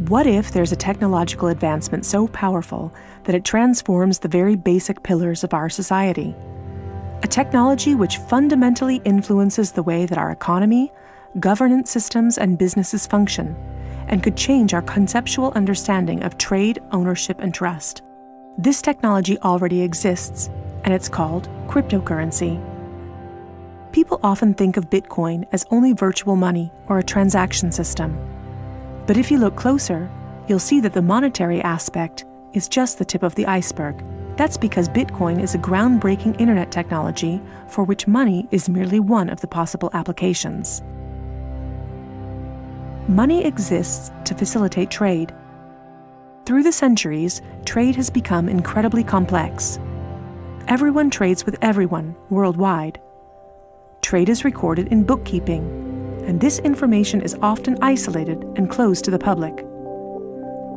What if there's a technological advancement so powerful that it transforms the very basic pillars of our society? A technology which fundamentally influences the way that our economy, governance systems, and businesses function, and could change our conceptual understanding of trade, ownership, and trust. This technology already exists, and it's called cryptocurrency. People often think of Bitcoin as only virtual money or a transaction system. But if you look closer, you'll see that the monetary aspect is just the tip of the iceberg. That's because Bitcoin is a groundbreaking internet technology for which money is merely one of the possible applications. Money exists to facilitate trade. Through the centuries, trade has become incredibly complex. Everyone trades with everyone worldwide. Trade is recorded in bookkeeping, and this information is often isolated and closed to the public.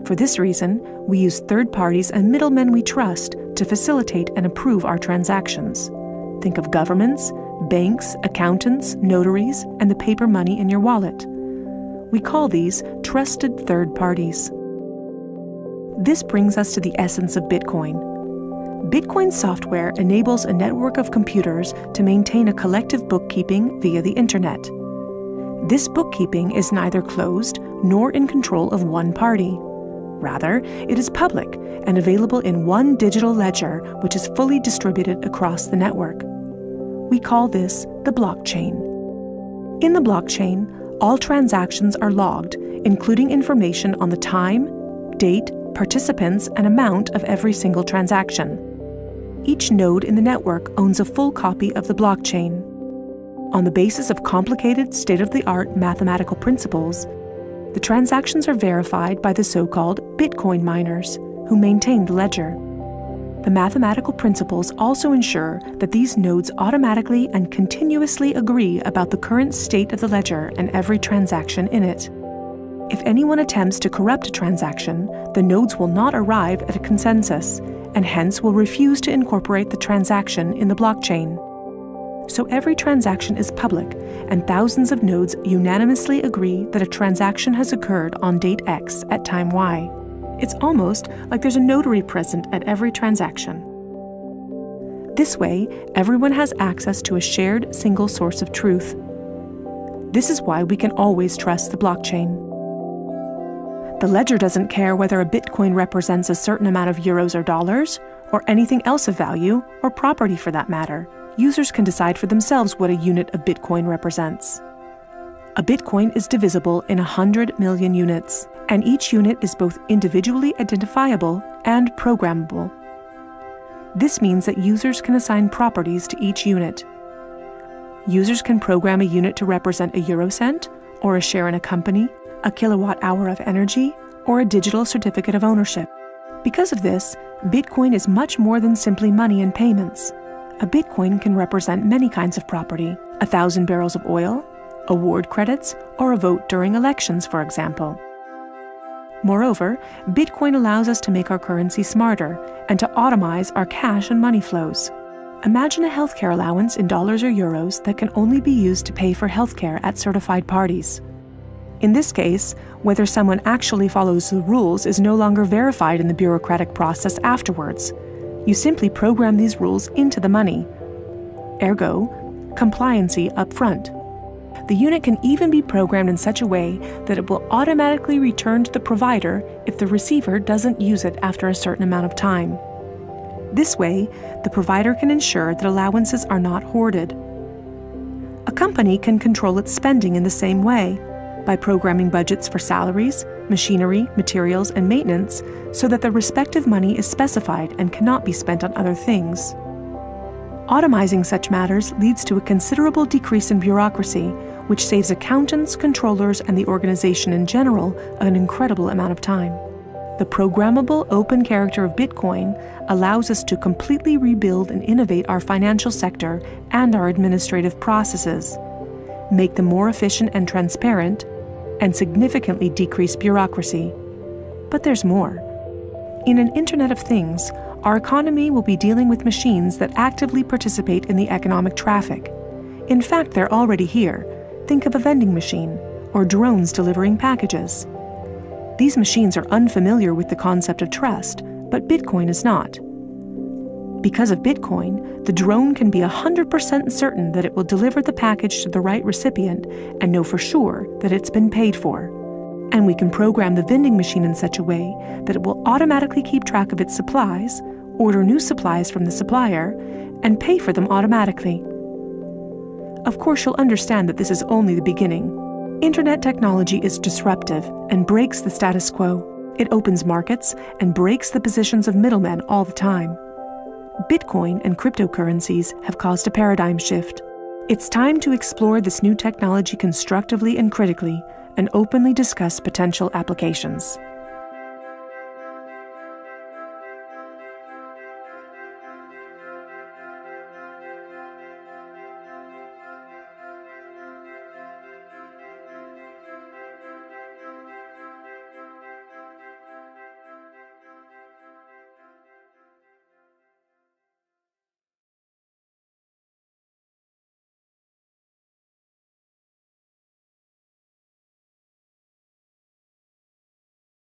For this reason, we use third parties and middlemen we trust to facilitate and approve our transactions. Think of governments, banks, accountants, notaries, and the paper money in your wallet. We call these trusted third parties. This brings us to the essence of Bitcoin. Bitcoin software enables a network of computers to maintain a collective bookkeeping via the internet. This bookkeeping is neither closed nor in control of one party. Rather, it is public and available in one digital ledger which is fully distributed across the network. We call this the blockchain. In the blockchain, all transactions are logged, including information on the time, date, participants, and amount of every single transaction. Each node in the network owns a full copy of the blockchain. On the basis of complicated, state-of-the-art mathematical principles, the transactions are verified by the so-called Bitcoin miners, who maintain the ledger. The mathematical principles also ensure that these nodes automatically and continuously agree about the current state of the ledger and every transaction in it. If anyone attempts to corrupt a transaction, the nodes will not arrive at a consensus, and hence will refuse to incorporate the transaction in the blockchain. So every transaction is public, and thousands of nodes unanimously agree that a transaction has occurred on date X at time Y. It's almost like there's a notary present at every transaction. This way, everyone has access to a shared single source of truth. This is why we can always trust the blockchain. The ledger doesn't care whether a Bitcoin represents a certain amount of euros or dollars, or anything else of value, or property for that matter. Users can decide for themselves what a unit of Bitcoin represents. A Bitcoin is divisible in 100 million units, and each unit is both individually identifiable and programmable. This means that users can assign properties to each unit. Users can program a unit to represent a eurocent, or a share in a company, a kilowatt-hour of energy, or a digital certificate of ownership. Because of this, Bitcoin is much more than simply money and payments. A Bitcoin can represent many kinds of property: 1,000 barrels of oil, award credits, or a vote during elections, for example. Moreover, Bitcoin allows us to make our currency smarter and to automize our cash and money flows. Imagine a healthcare allowance in dollars or euros that can only be used to pay for healthcare at certified parties. In this case, whether someone actually follows the rules is no longer verified in the bureaucratic process afterwards. You simply program these rules into the money. Ergo, compliancy up front. The unit can even be programmed in such a way that it will automatically return to the provider if the receiver doesn't use it after a certain amount of time. This way, the provider can ensure that allowances are not hoarded. A company can control its spending in the same way, by programming budgets for salaries, machinery, materials, and maintenance so that the respective money is specified and cannot be spent on other things. Automizing such matters leads to a considerable decrease in bureaucracy, which saves accountants, controllers, and the organization in general an incredible amount of time. The programmable open character of Bitcoin allows us to completely rebuild and innovate our financial sector and our administrative processes, make them more efficient and transparent, and significantly decrease bureaucracy. But there's more. In an Internet of Things, our economy will be dealing with machines that actively participate in the economic traffic. In fact, they're already here. Think of a vending machine, or drones delivering packages. These machines are unfamiliar with the concept of trust, but Bitcoin is not. Because of Bitcoin, the drone can be 100% certain that it will deliver the package to the right recipient and know for sure that it's been paid for. And we can program the vending machine in such a way that it will automatically keep track of its supplies, order new supplies from the supplier, and pay for them automatically. Of course, you'll understand that this is only the beginning. Internet technology is disruptive and breaks the status quo. It opens markets and breaks the positions of middlemen all the time. Bitcoin and cryptocurrencies have caused a paradigm shift. It's time to explore this new technology constructively and critically, and openly discuss potential applications.